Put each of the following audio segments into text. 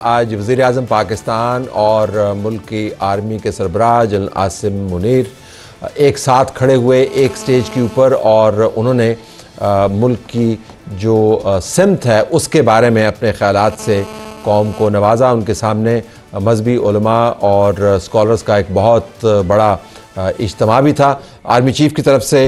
आज वज़ीर-ए-आज़म पाकिस्तान और मुल्क की आर्मी के सरबराह जनरल आसिम मुनीर एक साथ खड़े हुए एक स्टेज के ऊपर और उन्होंने मुल्क की जो सिमत है उसके बारे में अपने ख़यालात से कौम को नवाजा। उनके सामने मजहबी उलमा और स्कॉलर्स का एक बहुत बड़ा इज्तिमा भी था। आर्मी चीफ़ की तरफ से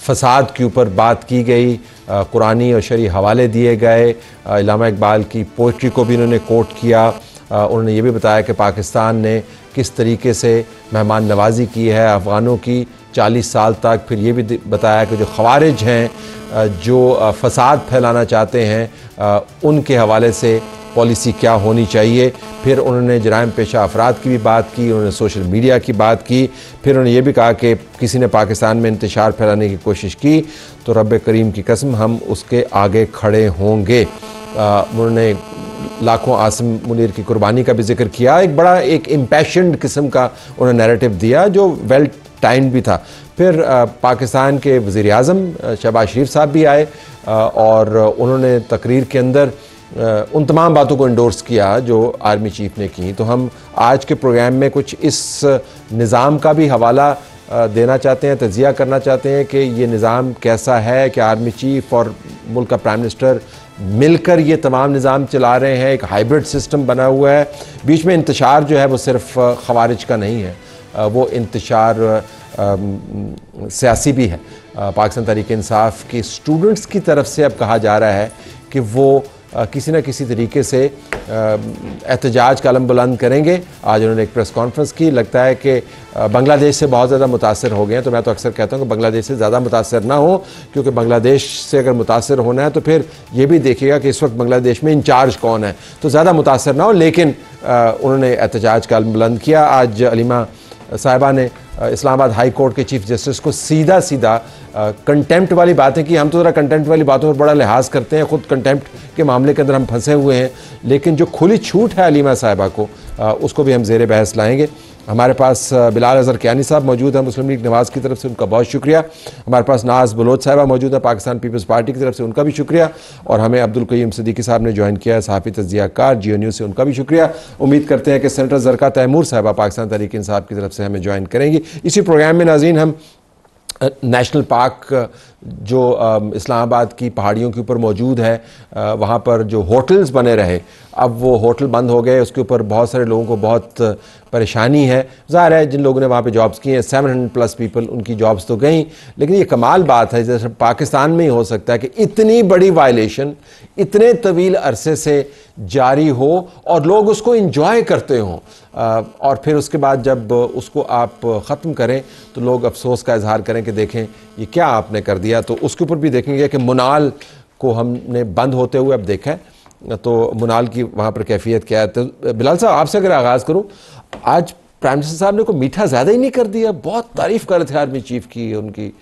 फ़साद के ऊपर बात की गई, कुरानी और शरई हवाले दिए गए, इल्लामा इकबाल की पोइट्री को भी उन्होंने कोट किया। उन्होंने ये भी बताया कि पाकिस्तान ने किस तरीके से मेहमान नवाजी की है अफ़गानों की 40 साल तक। फिर ये भी बताया कि जो ख़वारिज हैं, जो फ़साद फैलाना चाहते हैं, उनके हवाले से पॉलिसी क्या होनी चाहिए। फिर उन्होंने जराइम पेशा अफराद की भी बात की, उन्होंने सोशल मीडिया की बात की। फिर उन्होंने ये भी कहा कि किसी ने पाकिस्तान में इंतशार फैलाने की कोशिश की तो रब करीम की कसम हम उसके आगे खड़े होंगे। उन्होंने लाखों आसिम मुनीर की कुर्बानी का भी जिक्र किया। एक बड़ा एक इम्पैशन्ड किस्म का उन्होंने नैरेटिव दिया जो वेल टाइम्ड भी था। फिर पाकिस्तान के वज़ीर-ए-आज़म शहबाज शरीफ साहब भी आए और उन्होंने तकरीर के अंदर उन तमाम बातों को इंडोर्स किया जो आर्मी चीफ़ ने की। तो हम आज के प्रोग्राम में कुछ इस निज़ाम का भी हवाला देना चाहते हैं, तज़िया करना चाहते हैं कि ये निज़ाम कैसा है, कि आर्मी चीफ़ और मुल्क का प्राइम मिनिस्टर मिलकर ये तमाम निज़ाम चला रहे हैं। एक हाइब्रिड सिस्टम बना हुआ है। बीच में इंतशार जो है वो सिर्फ ख़वारिज का नहीं है, वो इंतशार सियासी भी है। पाकिस्तान तहरीक इंसाफ के स्टूडेंट्स की तरफ से अब कहा जा रहा है कि वो किसी न किसी तरीके से एहतजाज का अलम बुलंद करेंगे। आज उन्होंने एक प्रेस कॉन्फ्रेंस की। लगता है कि बांग्लादेश से बहुत ज़्यादा मुतासर हो गए हैं। तो मैं तो अक्सर कहता हूँ कि बांग्लादेश से ज़्यादा मुतासर ना हो, क्योंकि बांग्लादेश से अगर मुतासर होना है तो फिर ये भी देखिएगा कि इस वक्त बांग्लादेश में इंचार्ज कौन है, तो ज़्यादा मुतासर ना हो। लेकिन उन्होंने एहतजाज का अलम बुलंद किया। आज अलीमा साहिबा ने इस्लामाबाद हाई कोर्ट के चीफ जस्टिस को सीधा सीधा कंटेम्प्ट वाली बातें की। हम तो ज़रा कंटेम्प्ट वाली बातों पर बड़ा लिहाज करते हैं, ख़ुद कंटेम्प्ट के मामले के अंदर हम फंसे हुए हैं, लेकिन जो खुली छूट है अलीमा साहिबा को, उसको भी हम ज़ेर बहस लाएंगे। हमारे पास बिलाल अज़हर कियानी साहब मौजूद हैं मुस्लिम लीग नवाज़ की तरफ से, उनका बहुत शुक्रिया। हमारे पास नाज बलोच साहिबा मौजूद है पाकिस्तान पीपल्स पार्टी की तरफ से, उनका भी शुक्रिया। और हमें अब्दुल कय्यूम सिद्दीकी साहब ने ज्वाइन किया है सहाफ़ी तज़कियाकार जियो न्यूज़ से, उनका भी शुक्रिया। उम्मीद करते हैं कि सेनेटर ज़रका तैमूर साहिबा पाकिस्तान तहरीक इंसाफ की तरफ से हमें ज्वाइन करेंगी। इसी प्रोग्राम में नाज़रीन हम नेशनल पार्क जो इस्लामाबाद की पहाड़ियों के ऊपर मौजूद है, वहाँ पर जो होटल्स बने रहे, अब वो होटल बंद हो गए। उसके ऊपर बहुत सारे लोगों को बहुत परेशानी है। ज़ाहिर है जिन लोगों ने वहाँ पे जॉब्स की हैं 700+ पीपल, उनकी जॉब्स तो गई। लेकिन ये कमाल बात है, जैसे पाकिस्तान में ही हो सकता है कि इतनी बड़ी वायलेशन इतने तवील अरसे से जारी हो और लोग उसको इंजॉय करते हों, और फिर उसके बाद जब उसको आप ख़त्म करें तो लोग अफसोस का इजहार करें कि देखें ये क्या आपने कर दिया। तो उसके ऊपर भी देखेंगे कि मुनाल को हमने बंद होते हुए अब देखा है, तो मुनाल की वहाँ पर कैफियत क्या है। तो बिलाल साहब आपसे अगर आगाज़ करूँ, आज प्राइम मिनिस्टर साहब ने को मीठा ज़्यादा ही नहीं कर दिया? बहुत तारीफ़ कर रहे थे आर्मी चीफ़ की, उनकी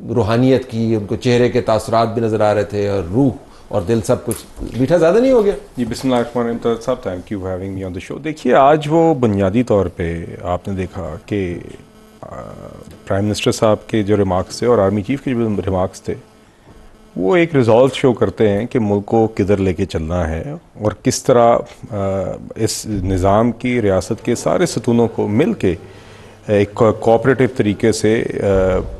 रूहानियत की, उनको चेहरे के तासुरात भी नज़र आ रहे थे और रूह और दिल सब कुछ। मीठा ज़्यादा नहीं हो गया? जी बिस्मिल्लाहिर्रहमानिर्रहीम साहब, thank you for having me on the show. देखिए, आज वो बुनियादी तौर पे आपने देखा कि प्राइम मिनिस्टर साहब के जो रिमार्क्स थे और आर्मी चीफ़ के जो रिमार्क्स थे, वो एक रिजॉल्व शो करते हैं कि मुल्क को किधर लेके चलना है और किस तरह इस निज़ाम की रियासत के सारे सतूनों को मिल के एक कोऑपरेटिव तरीके से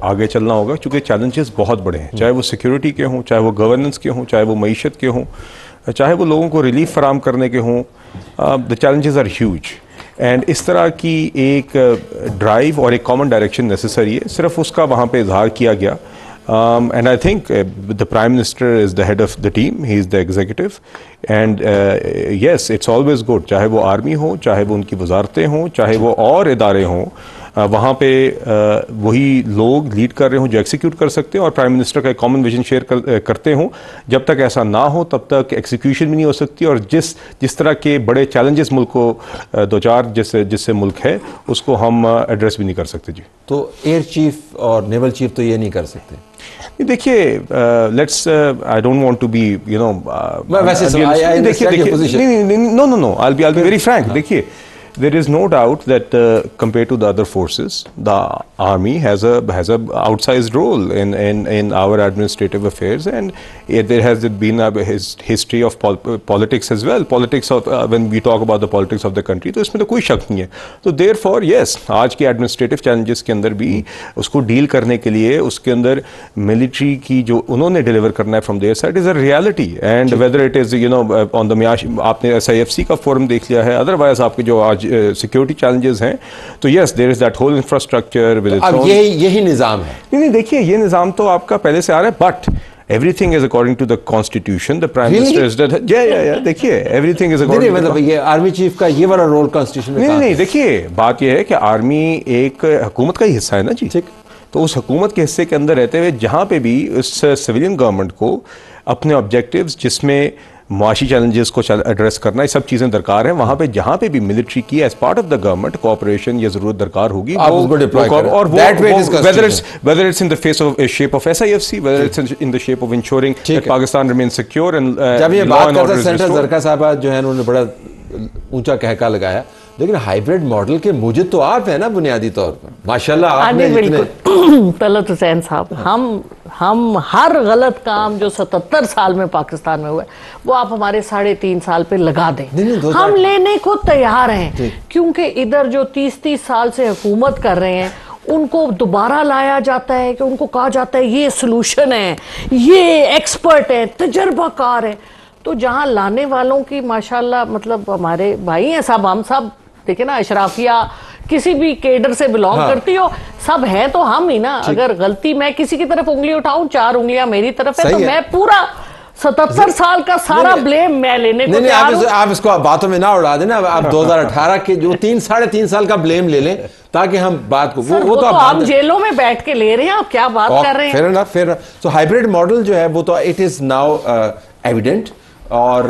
आगे चलना होगा। चूँकि चैलेंजेस बहुत बड़े हैं, चाहे वो सिक्योरिटी के हों, चाहे वो गवर्नेंस के हों, चाहे वो मईशत के हों, चाहे वो लोगों को रिलीफ फराम करने के हों। The challenges are huge and इस तरह की एक ड्राइव और एक कॉमन डायरेक्शन नेसेसरी है। सिर्फ उसका वहाँ पे इजहार किया गया। And I think the Prime Minister is the head of the team, he is the executive, and yes, it's always good, चाहे वो आर्मी हो, चाहे वो उनकी वजारतें हों, चाहे वो और इदारे हों, वहाँ पे वही लोग लीड कर रहे हों जो एग्जीक्यूट कर सकते हैं और प्राइम मिनिस्टर का एक कॉमन विजन शेयर करते हों। जब तक ऐसा ना हो तब तक एक्सिक्यूशन भी नहीं हो सकती और जिस तरह के बड़े चैलेंजेस मुल्क को दो चार जिससे मुल्क है उसको हम एड्रेस भी नहीं कर सकते। जी, तो एयर चीफ और नेवल चीफ तो ये नहीं कर सकते? देखिए, let's I don't want to be no, वैसे देखिए no, I will be very frank. देखिए, there is no doubt that compared to the other forces, the army has a outsized role in our administrative affairs, and there has been a history of politics as well. Politics of when we talk about the politics of the country, तो इसमें तो कोई शक नहीं है. तो therefore yes, आज के administrative challenges के अंदर भी उसको deal करने के लिए उसके अंदर military की जो उन्होंने deliver करना है from their side is a reality, and whether it is on the आपने SIFC का forum देख लिया है, otherwise आपके जो आज सिक्योरिटी चैलेंजेस हैं, तो yes there is that whole infrastructure with its own. अब यही निजाम है. नहीं देखिए, ये निजाम तो आपका पहले से आ रहा है, but everything is according to the constitution. The prime minister is that देखिए everything is according to मतलब ये आर्मी चीफ का ये वाला रोल कॉन्स्टिट्यूशन में नहीं देखिए, बात ये है कि आर्मी एक हुकूमत का ही हिस्सा है ना जी. ठीक. तो उस हुकूमत के हिस्से के अंदर रहते हुए जहां पे भी उस सिविलियन गवर्नमेंट को अपने ऑब्जेक्टिव्स जिसमें मुआशी चैलेंजेस को एड्रेस करना, ये सब चीज़ें दरकार हैं, वहाँ पे जहाँ पे भी मिलिट्री की as part of the government cooperation ये जरूरत दरकार होगी, और वो whether it's in the face of shape of SIFC, whether it's in the shape of ensuring that Pakistan remains secure and जब ये बात करते हैं सेनेटर ज़रका साहब जो है उन्होंने बड़ा ऊंचा कहका लगाया, लेकिन हाइब्रिड मॉडल के मुजिद तो आप है ना बुनियादी तौर पर, माशाल्लाह आपने बिल्कुल. तलत हुसैन साहब, हम हर गलत काम जो 77 साल में पाकिस्तान में हुआ है वो आप हमारे 3.5 साल पे लगा दें, हम लेने को तैयार हैं, क्योंकि इधर जो 30 साल से हुकूमत कर रहे हैं उनको दोबारा लाया जाता है कि उनको कहा जाता है ये सलूशन है, ये एक्सपर्ट है, तजर्बाकार है. तो जहाँ लाने वालों की माशाल्लाह मतलब हमारे भाई हैं सब, हम सब देखिए ना, अशराफिया किसी भी केडर से बिलोंग करती हो, सब है तो हम ही ना. अगर गलती मैं किसी की तरफ उंगली उठाऊं, 4 उंगलियां मेरी तरफ है, तो मैं पूरा 77 साल का सारा ब्लेम मैं लेने को तैयार हूं. आप इसको बातों में ना उड़ा देना. आप 2018 के जो 3.5 साल का ब्लेम ले लें ताकि हम बात को वो तो आप जेलों में बैठ के ले रहे हैं, आप क्या बात कर रहे हैं. फिर तो हाइब्रिड मॉडल जो है वो तो इट इज नाउ एविडेंट, और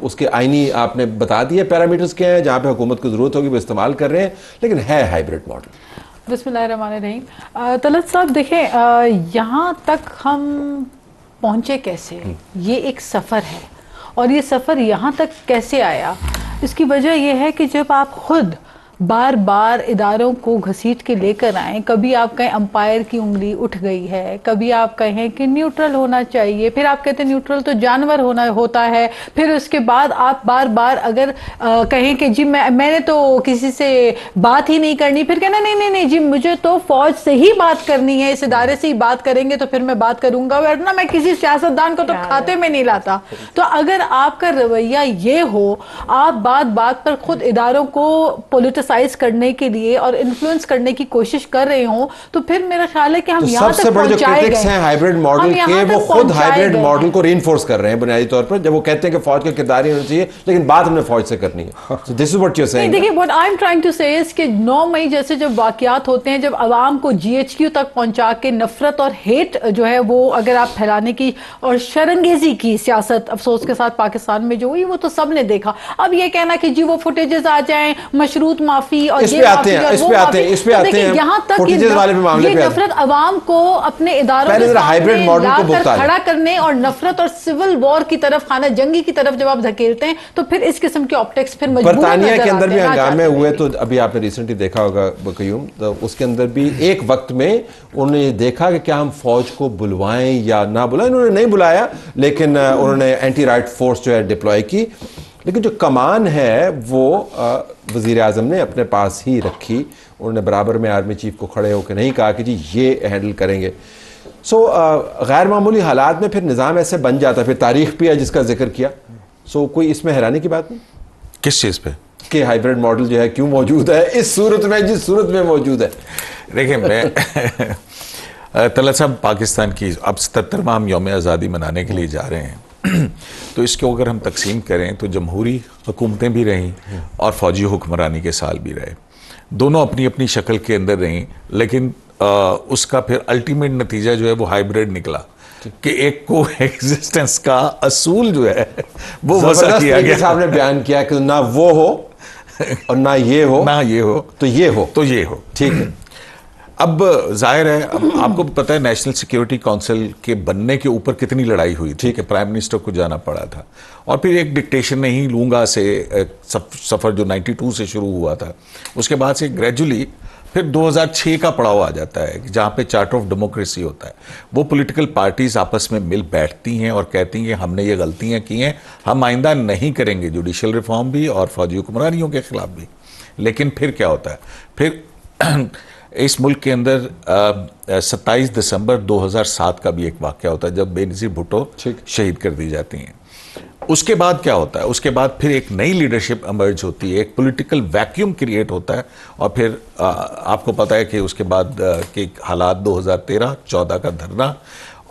उसके आईनी आपने बता दिए पैरामीटर्स क्या हैं, जहाँ पे हुकूमत को ज़रूरत होगी वो इस्तेमाल कर रहे हैं, लेकिन है हाइब्रिड मॉडल. बिस्मिल्लाहिर्रहमानिर्रहीम. तलत साहब देखें, यहाँ तक हम पहुँचे कैसे, ये एक सफ़र है, और ये सफ़र यहाँ तक कैसे आया, इसकी वजह यह है कि जब आप खुद बार बार इदारों को घसीट के लेकर आएँ, कभी आप कहें अंपायर की उंगली उठ गई है, कभी आप कहें कि न्यूट्रल होना चाहिए, फिर आप कहते हैं न्यूट्रल तो जानवर होता है, फिर उसके बाद आप बार बार अगर कहें कि जी मैंने तो किसी से बात ही नहीं करनी, फिर कहना नहीं जी मुझे तो फौज से ही बात करनी है, इस इदारे से ही बात करेंगे तो फिर मैं बात करूंगा, वरना मैं किसी सियासतदान को तो खाते में नहीं लाता. तो अगर आपका रवैया ये हो, आप बात पर खुद इदारों को पोलिटिसाइज करने के लिए और इन्फ्लुएंस करने की कोशिश कर रहे हो, तो फिर मेरा ख्याल है कि हम यहाँ तक पहुंचाए गए हैं हाइब्रिड मॉडल के, वो खुद हाइब्रिड मॉडल को रीइंफोर्स कर रहे हैं बुनियादी तौर पर, जब वो कहते हैं कि फौज का किरदार ही होना चाहिए, लेकिन बात हमने फौज से करनी है. So this is what you're saying. देखिए, what I'm trying to say is कि 9 मई जैसे जब वाकयात होते हैं, जब आवाम को GHQ तक पहुंचा के नफरत और हेट जो है वो अगर आप फैलाने की और शर्मंगेजी की सियासत अफसोस के साथ पाकिस्तान में जो हुई, वो तो सबने देखा. अब ये कहना कि जी वो फुटेजेस आ जाएं, मशरूत माफी और इस पे आते हैं यहाँ तक ये नफरत अवाम को अपने इदारों के हाइब्रिड मॉडल को खड़ा करने और नफरत और सिविल वॉर की तरफ, खाना जंगी की तरफ जब आप धकेलते हैं, तो फिर इस किस्म के ऑप्टिक्स फिर बरतानिया के अंदर भी हंगामे हुए. तो अभी आपने रिसेंटली देखा होगा बकयूम, तो उसके अंदर भी एक वक्त में उन्होंने देखा कि क्या हम फौज को बुलवाएं या ना बुलाएं. उन्होंने नहीं बुलाया, लेकिन उन्होंने एंटी राइट फोर्स जो है डिप्लॉय की, लेकिन जो कमान है वो वज़ीर आज़म ने अपने पास ही रखी. उन्होंने बराबर में आर्मी चीफ को खड़े होकर नहीं कहा कि जी ये हैंडल करेंगे. सो गैर मामूली हालात में फिर निज़ाम ऐसे बन जाता है. फिर तारीख भी है जिसका जिक्र किया. सो कोई इसमें हैरानी की बात नहीं. किस चीज़ पे कि हाइब्रिड मॉडल जो है क्यों मौजूद है इस सूरत में, जिस सूरत में मौजूद है. देखिए, मैं तलत साहब पाकिस्तान की अब 77वां हम यौम आज़ादी मनाने के लिए जा रहे हैं, तो इसको अगर हम तकसीम करें तो जमहूरी हुकूमतें भी रहीं और फौजी हुक्मरानी के साल भी रहे, दोनों अपनी अपनी शक्ल के अंदर रहीं, लेकिन उसका फिर अल्टीमेट नतीजा जो है वो हाइब्रिड निकला कि एक को एग्जिस्टेंस का असूल जो है वो वसा किया गया. साहब ने बयान किया कि ना वो हो और ना ये हो, ना ये हो तो ये हो, तो ये हो. ठीक है. अब जाहिर है, अब आपको पता है नेशनल सिक्योरिटी काउंसिल के बनने के ऊपर कितनी लड़ाई हुई थी कि प्राइम मिनिस्टर को जाना पड़ा था, और फिर एक डिक्टेशन नहीं लूंगा से सफ़र जो 92 से शुरू हुआ था, उसके बाद से ग्रेजुअली फिर 2006 का पड़ाव आ जाता है कि जहाँ पे चार्टर ऑफ डेमोक्रेसी होता है। वो पॉलिटिकल पार्टीज आपस में मिल बैठती हैं और कहती हैं कि हमने ये गलतियाँ की हैं, हम आइंदा नहीं करेंगे, जुडिशल रिफॉर्म भी और फौजी हुक्मरानियों के खिलाफ भी। लेकिन फिर क्या होता है, फिर इस मुल्क के अंदर 27 दिसंबर 2007 का भी एक वाक़या होता है जब बेनज़ीर भुट्टो शहीद कर दी जाती हैं। उसके बाद क्या होता है, उसके बाद फिर एक नई लीडरशिप इमर्ज होती है, एक पॉलिटिकल वैक्यूम क्रिएट होता है, और फिर आपको पता है कि उसके बाद के हालात 2013-14 का धरना,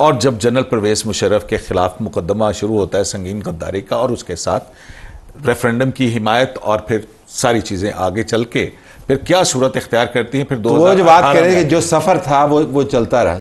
और जब जनरल परवेज़ मुशर्रफ के खिलाफ मुकदमा शुरू होता है संगीन गद्दारी का, और उसके साथ रेफरेंडम की हिमायत, और फिर सारी चीज़ें आगे चल के फिर क्या सूरत इख्तियार करती हैं। फिर तो वो जो बात करें कि जो सफ़र था वो चलता रहा।